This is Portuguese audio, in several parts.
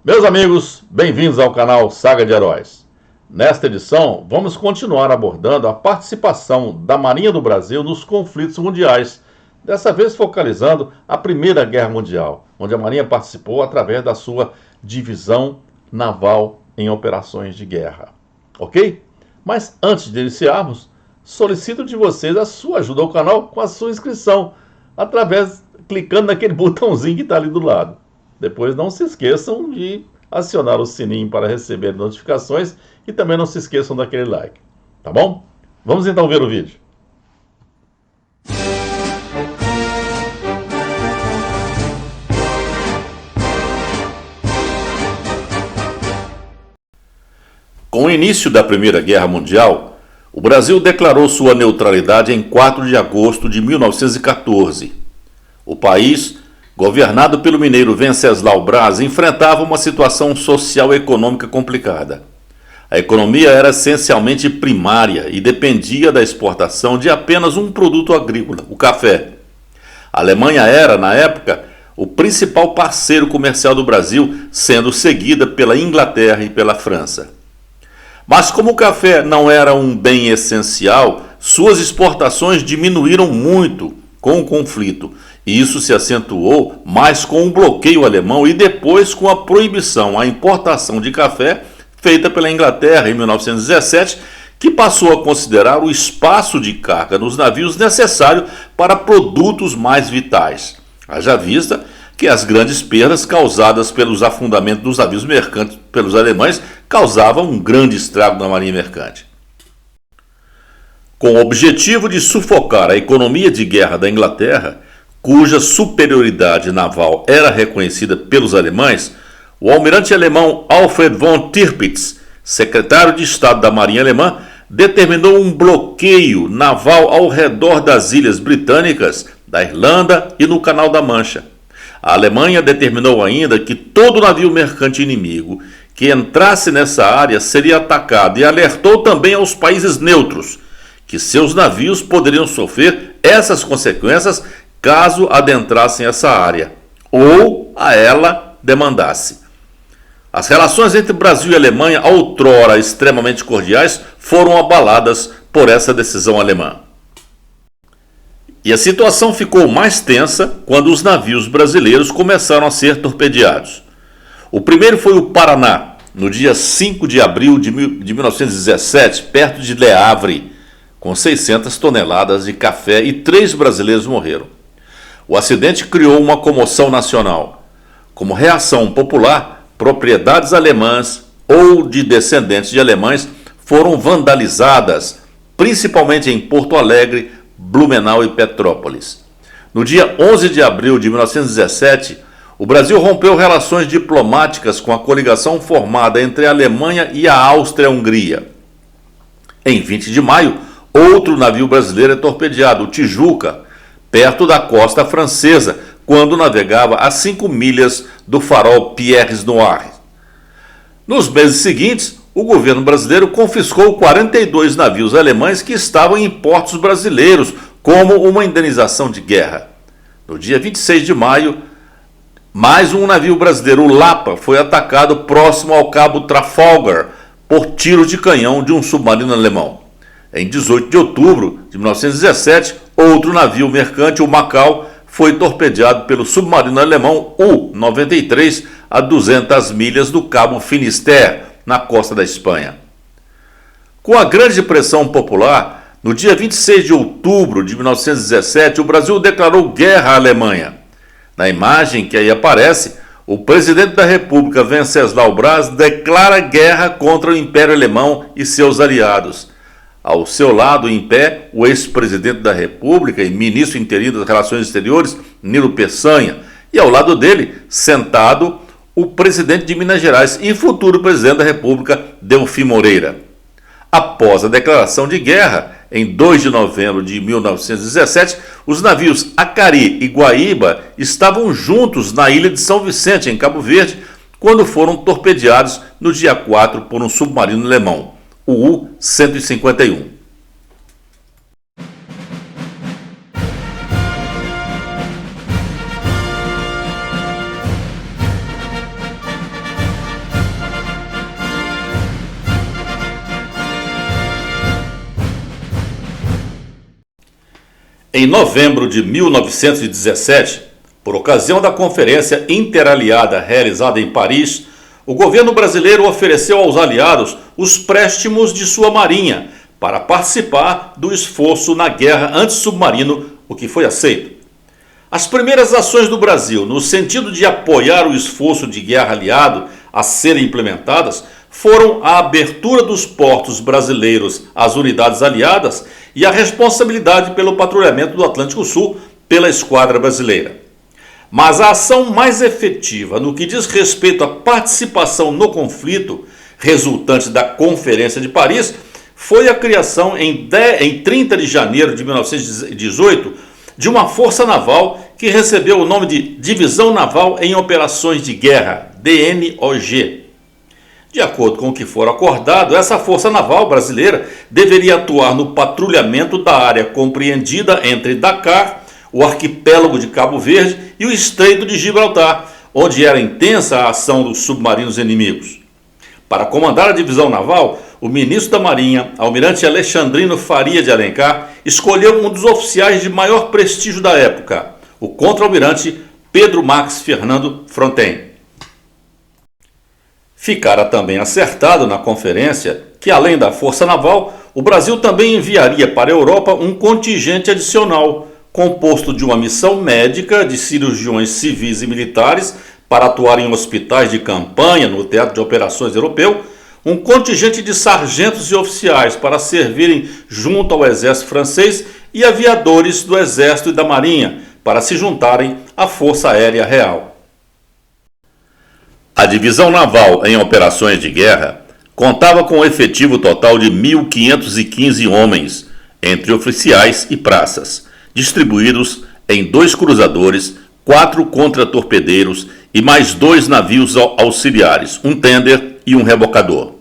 Meus amigos, bem-vindos ao canal Saga de Heróis. Nesta edição, vamos continuar abordando a participação da Marinha do Brasil nos conflitos mundiais, dessa vez focalizando a Primeira Guerra Mundial, onde a Marinha participou através da sua divisão naval em operações de guerra. Ok? Mas antes de iniciarmos, solicito de vocês a sua ajuda ao canal com a sua inscrição, clicando naquele botãozinho que está ali do lado. Depois não se esqueçam de acionar o sininho para receber notificações e também não se esqueçam daquele like, tá bom? Vamos então ver o vídeo. Com o início da Primeira Guerra Mundial, o Brasil declarou sua neutralidade em 4 de agosto de 1914. O país, governado pelo mineiro Venceslau Braz, enfrentava uma situação social e econômica complicada. A economia era essencialmente primária e dependia da exportação de apenas um produto agrícola, o café. A Alemanha era, na época, o principal parceiro comercial do Brasil, sendo seguida pela Inglaterra e pela França. Mas como o café não era um bem essencial, suas exportações diminuíram muito com o conflito. E isso se acentuou mais com o bloqueio alemão e depois com a proibição à importação de café feita pela Inglaterra em 1917, que passou a considerar o espaço de carga nos navios necessário para produtos mais vitais. Haja vista que as grandes perdas causadas pelos afundamentos dos navios mercantes pelos alemães causavam um grande estrago na marinha mercante. Com o objetivo de sufocar a economia de guerra da Inglaterra, cuja superioridade naval era reconhecida pelos alemães, o almirante alemão Alfred von Tirpitz, secretário de Estado da Marinha Alemã, determinou um bloqueio naval ao redor das ilhas britânicas, da Irlanda e no Canal da Mancha. A Alemanha determinou ainda que todo navio mercante inimigo que entrasse nessa área seria atacado e alertou também aos países neutros que seus navios poderiam sofrer essas consequências caso adentrassem essa área, ou a ela demandasse. As relações entre Brasil e Alemanha, outrora extremamente cordiais, foram abaladas por essa decisão alemã. E a situação ficou mais tensa quando os navios brasileiros começaram a ser torpedeados. O primeiro foi o Paraná, no dia 5 de abril de 1917, perto de Le Havre, com 600 toneladas de café e 3 brasileiros morreram. O acidente criou uma comoção nacional. Como reação popular, propriedades alemãs ou de descendentes de alemães foram vandalizadas, principalmente em Porto Alegre, Blumenau e Petrópolis. No dia 11 de abril de 1917, o Brasil rompeu relações diplomáticas com a coligação formada entre a Alemanha e a Áustria-Hungria. Em 20 de maio, outro navio brasileiro é torpedeado, o Tijuca, perto da costa francesa, quando navegava a 5 milhas do farol Pierres Noir. Nos meses seguintes, o governo brasileiro confiscou 42 navios alemães que estavam em portos brasileiros, como uma indenização de guerra. No dia 26 de maio, mais um navio brasileiro, o Lapa, foi atacado próximo ao cabo Trafalgar por tiros de canhão de um submarino alemão. Em 18 de outubro de 1917, outro navio mercante, o Macau, foi torpedeado pelo submarino alemão U-93 a 200 milhas do cabo Finisterre, na costa da Espanha. Com a grande pressão popular, no dia 26 de outubro de 1917, o Brasil declarou guerra à Alemanha. Na imagem que aí aparece, o presidente da República, Venceslau Braz, declara guerra contra o Império Alemão e seus aliados. Ao seu lado, em pé, o ex-presidente da República e ministro interino das Relações Exteriores, Nilo Peçanha, e ao lado dele, sentado, o presidente de Minas Gerais e futuro presidente da República, Delfim Moreira. Após a declaração de guerra, em 2 de novembro de 1917, os navios Acari e Guaíba estavam juntos na ilha de São Vicente, em Cabo Verde, quando foram torpedeados no dia 4 por um submarino alemão, o U-151. Em novembro de 1917, por ocasião da Conferência Interaliada realizada em Paris, o governo brasileiro ofereceu aos aliados os préstimos de sua marinha para participar do esforço na guerra antissubmarino, o que foi aceito. As primeiras ações do Brasil no sentido de apoiar o esforço de guerra aliado a serem implementadas foram a abertura dos portos brasileiros às unidades aliadas e a responsabilidade pelo patrulhamento do Atlântico Sul pela esquadra brasileira. Mas a ação mais efetiva no que diz respeito à participação no conflito resultante da Conferência de Paris foi a criação em 30 de janeiro de 1918 de uma força naval que recebeu o nome de Divisão Naval em Operações de Guerra, DNOG. De acordo com o que for acordado, essa força naval brasileira deveria atuar no patrulhamento da área compreendida entre Dakar, o arquipélago de Cabo Verde e o Estreito de Gibraltar, onde era intensa a ação dos submarinos inimigos. Para comandar a divisão naval, o ministro da Marinha, almirante Alexandrino Faria de Alencar, escolheu um dos oficiais de maior prestígio da época, o contra-almirante Pedro Max Fernando Fronten. Ficara também acertado na conferência que, além da força naval, o Brasil também enviaria para a Europa um contingente adicional, composto de uma missão médica de cirurgiões civis e militares para atuar em hospitais de campanha no teatro de operações europeu, um contingente de sargentos e oficiais para servirem junto ao exército francês e aviadores do exército e da marinha para se juntarem à Força Aérea Real. A divisão naval em operações de guerra contava com um efetivo total de 1.515 homens, entre oficiais e praças, distribuídos em 2 cruzadores, 4 contratorpedeiros e mais 2 navios auxiliares, um tender e um rebocador.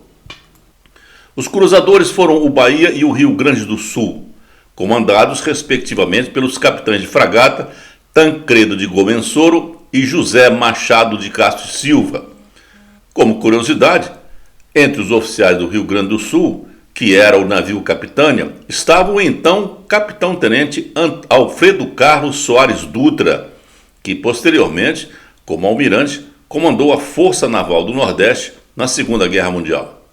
Os cruzadores foram o Bahia e o Rio Grande do Sul, comandados respectivamente pelos capitães de fragata Tancredo de Gomensoro e José Machado de Castro Silva. Como curiosidade, entre os oficiais do Rio Grande do Sul, que era o navio Capitânia, estava o então capitão-tenente Alfredo Carlos Soares Dutra, que posteriormente, como almirante, comandou a Força Naval do Nordeste na Segunda Guerra Mundial.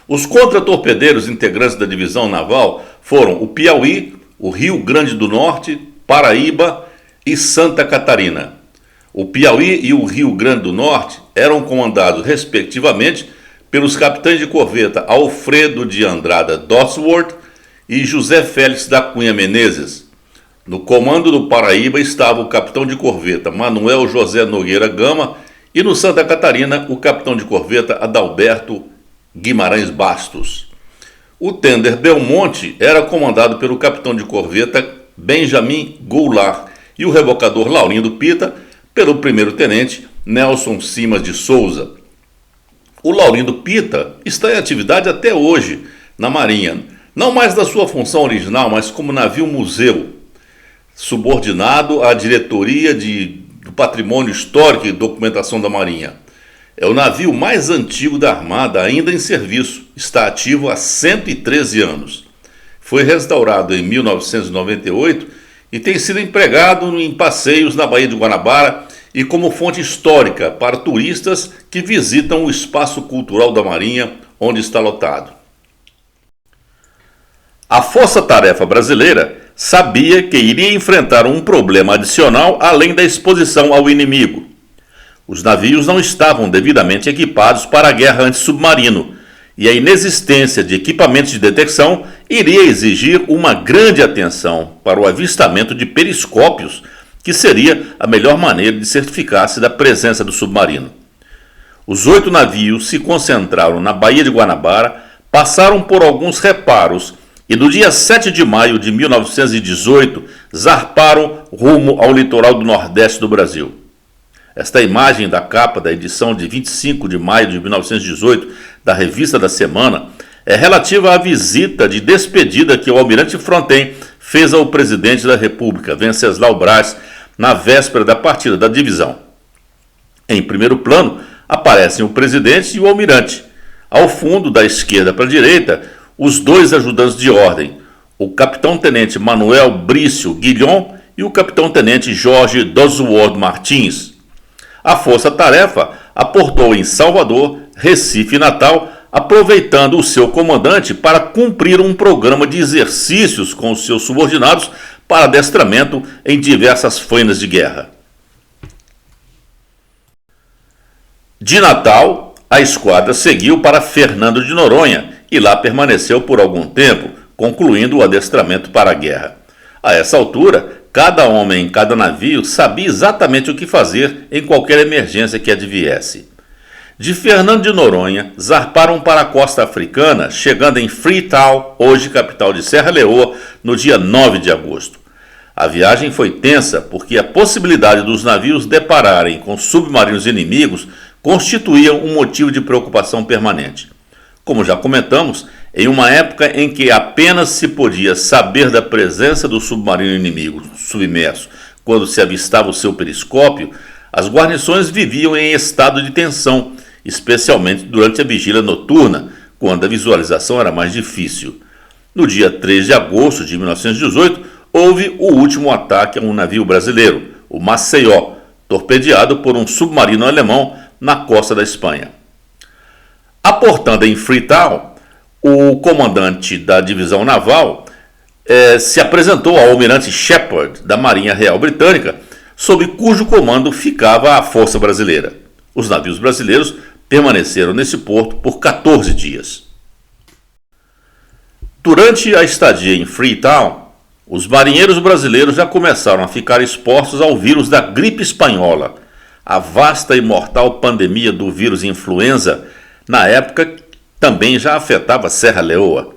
Os contratorpedeiros integrantes da divisão naval foram o Piauí, o Rio Grande do Norte, Paraíba e Santa Catarina. O Piauí e o Rio Grande do Norte eram comandados, respectivamente, pelos capitães de corveta Alfredo de Andrada Dodsworth e José Félix da Cunha Menezes. No comando do Paraíba estava o capitão de corveta Manuel José Nogueira Gama e no Santa Catarina o capitão de corveta Adalberto Guimarães Bastos. O tender Belmonte era comandado pelo capitão de corveta Benjamin Goulart e o rebocador Laurindo Pita pelo primeiro-tenente Nelson Simas de Souza. O Laurindo Pita está em atividade até hoje na Marinha, não mais da sua função original, mas como navio-museu, subordinado à diretoria do Patrimônio Histórico e Documentação da Marinha. É o navio mais antigo da Armada ainda em serviço, está ativo há 113 anos. Foi restaurado em 1998 e tem sido empregado em passeios na Baía de Guanabara e como fonte histórica para turistas que visitam o espaço cultural da Marinha, onde está lotado. A Força-Tarefa Brasileira sabia que iria enfrentar um problema adicional além da exposição ao inimigo. Os navios não estavam devidamente equipados para a guerra antissubmarino, e a inexistência de equipamentos de detecção iria exigir uma grande atenção para o avistamento de periscópios, que seria a melhor maneira de certificar-se da presença do submarino. Os 8 navios se concentraram na Baía de Guanabara, passaram por alguns reparos e no dia 7 de maio de 1918 zarparam rumo ao litoral do Nordeste do Brasil. Esta imagem da capa da edição de 25 de maio de 1918 da Revista da Semana é relativa à visita de despedida que o almirante Fronten fez ao presidente da República, Venceslau Braz, na véspera da partida da divisão. Em primeiro plano aparecem o presidente e o almirante. Ao fundo, da esquerda para a direita, os 2 ajudantes de ordem, o capitão-tenente Manuel Brício Guilhom e o capitão-tenente Jorge Doswald Martins. A força-tarefa aportou em Salvador, Recife e Natal, aproveitando o seu comandante para cumprir um programa de exercícios com os seus subordinados para adestramento em diversas faínas de guerra. De Natal, a esquadra seguiu para Fernando de Noronha e lá permaneceu por algum tempo, concluindo o adestramento para a guerra. A essa altura, cada homem em cada navio sabia exatamente o que fazer em qualquer emergência que adviesse. De Fernando de Noronha, zarparam para a costa africana, chegando em Freetown, hoje capital de Serra Leoa, no dia 9 de agosto. A viagem foi tensa porque a possibilidade dos navios depararem com submarinos inimigos constituía um motivo de preocupação permanente. Como já comentamos, em uma época em que apenas se podia saber da presença do submarino inimigo submerso quando se avistava o seu periscópio, as guarnições viviam em estado de tensão, especialmente durante a vigília noturna, quando a visualização era mais difícil. No dia 3 de agosto de 1918, houve o último ataque a um navio brasileiro, o Maceió, torpedeado por um submarino alemão na costa da Espanha. Aportando em Freetown, o comandante da divisão naval se apresentou ao almirante Shepard, da Marinha Real Britânica, sob cujo comando ficava a Força Brasileira. Os navios brasileiros permaneceram nesse porto por 14 dias. Durante a estadia em Freetown, os marinheiros brasileiros já começaram a ficar expostos ao vírus da gripe espanhola, a vasta e mortal pandemia do vírus influenza, na época também já afetava Serra Leoa.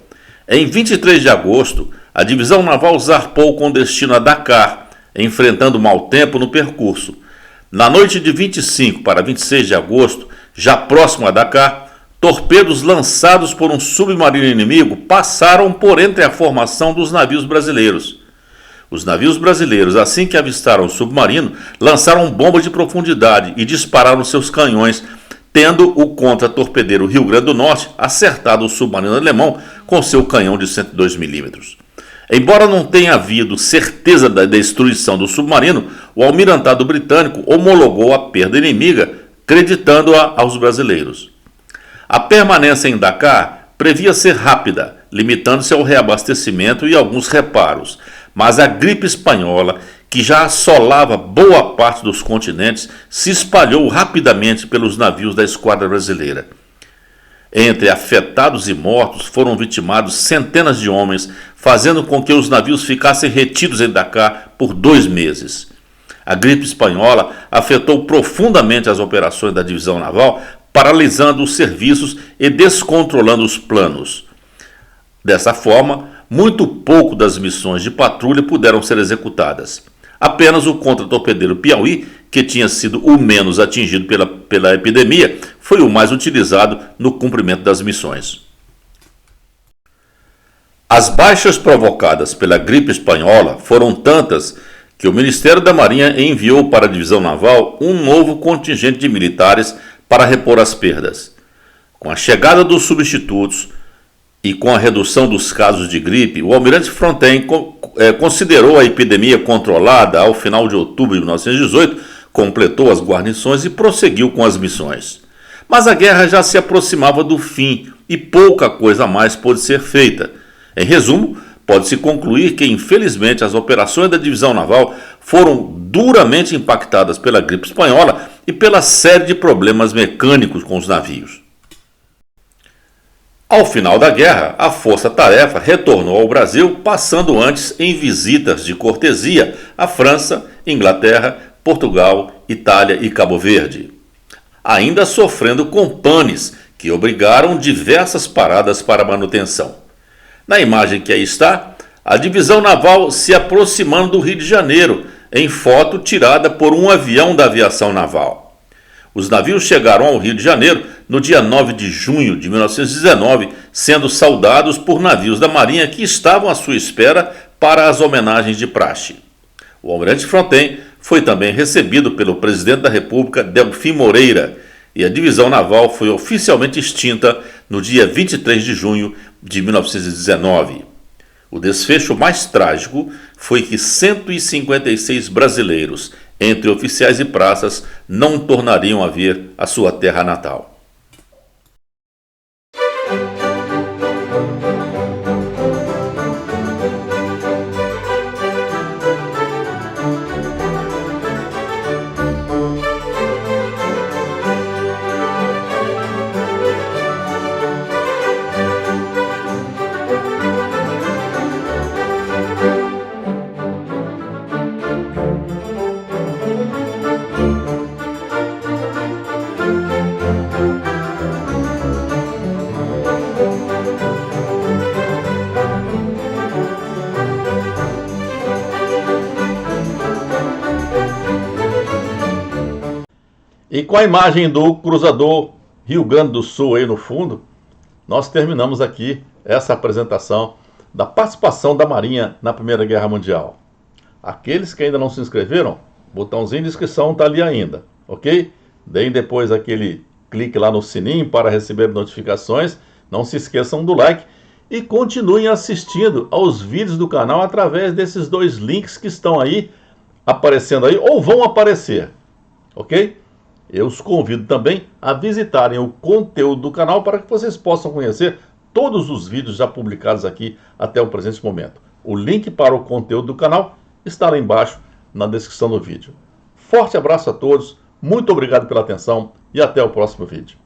Em 23 de agosto, a divisão naval zarpou com destino a Dakar, enfrentando mau tempo no percurso. Na noite de 25 para 26 de agosto, já próximo a Dakar, torpedos lançados por um submarino inimigo passaram por entre a formação dos navios brasileiros. Os navios brasileiros, assim que avistaram o submarino, lançaram bombas de profundidade e dispararam seus canhões, tendo o contra-torpedeiro Rio Grande do Norte acertado o submarino alemão com seu canhão de 102 milímetros. Embora não tenha havido certeza da destruição do submarino, o almirantado britânico homologou a perda inimiga, creditando-a aos brasileiros. A permanência em Dakar previa ser rápida, limitando-se ao reabastecimento e alguns reparos, mas a gripe espanhola, que já assolava boa parte dos continentes, se espalhou rapidamente pelos navios da esquadra brasileira. Entre afetados e mortos foram vitimados centenas de homens, fazendo com que os navios ficassem retidos em Dakar por 2 meses. A gripe espanhola afetou profundamente as operações da divisão naval, paralisando os serviços e descontrolando os planos. Dessa forma, muito pouco das missões de patrulha puderam ser executadas. Apenas o contra-torpedeiro Piauí, que tinha sido o menos atingido pela epidemia, foi o mais utilizado no cumprimento das missões. As baixas provocadas pela gripe espanhola foram tantas que o Ministério da Marinha enviou para a divisão naval um novo contingente de militares para repor as perdas. Com a chegada dos substitutos e com a redução dos casos de gripe, o almirante Fronten considerou a epidemia controlada ao final de outubro de 1918, completou as guarnições e prosseguiu com as missões. Mas a guerra já se aproximava do fim e pouca coisa mais pôde ser feita. Em resumo, pode-se concluir que, infelizmente, as operações da divisão naval foram duramente impactadas pela gripe espanhola e pela série de problemas mecânicos com os navios. Ao final da guerra, a força-tarefa retornou ao Brasil, passando antes em visitas de cortesia à França, Inglaterra, Portugal, Itália e Cabo Verde. Ainda sofrendo com panes, que obrigaram diversas paradas para manutenção. Na imagem que aí está, a divisão naval se aproximando do Rio de Janeiro, em foto tirada por um avião da aviação naval. Os navios chegaram ao Rio de Janeiro no dia 9 de junho de 1919, sendo saudados por navios da Marinha que estavam à sua espera para as homenagens de praxe. O almirante Fronten foi também recebido pelo presidente da República, Delfim Moreira, e a divisão naval foi oficialmente extinta no dia 23 de junho de 1919. O desfecho mais trágico foi que 156 brasileiros, entre oficiais e praças, não tornariam a vir à sua terra natal. E com a imagem do cruzador Rio Grande do Sul aí no fundo, nós terminamos aqui essa apresentação da participação da Marinha na Primeira Guerra Mundial. Aqueles que ainda não se inscreveram, botãozinho de inscrição está ali ainda, ok? Deem depois aquele clique lá no sininho para receber notificações. Não se esqueçam do like e continuem assistindo aos vídeos do canal através desses dois links que estão aí, aparecendo aí, ou vão aparecer, ok? Eu os convido também a visitarem o conteúdo do canal para que vocês possam conhecer todos os vídeos já publicados aqui até o presente momento. O link para o conteúdo do canal está lá embaixo na descrição do vídeo. Forte abraço a todos, muito obrigado pela atenção e até o próximo vídeo.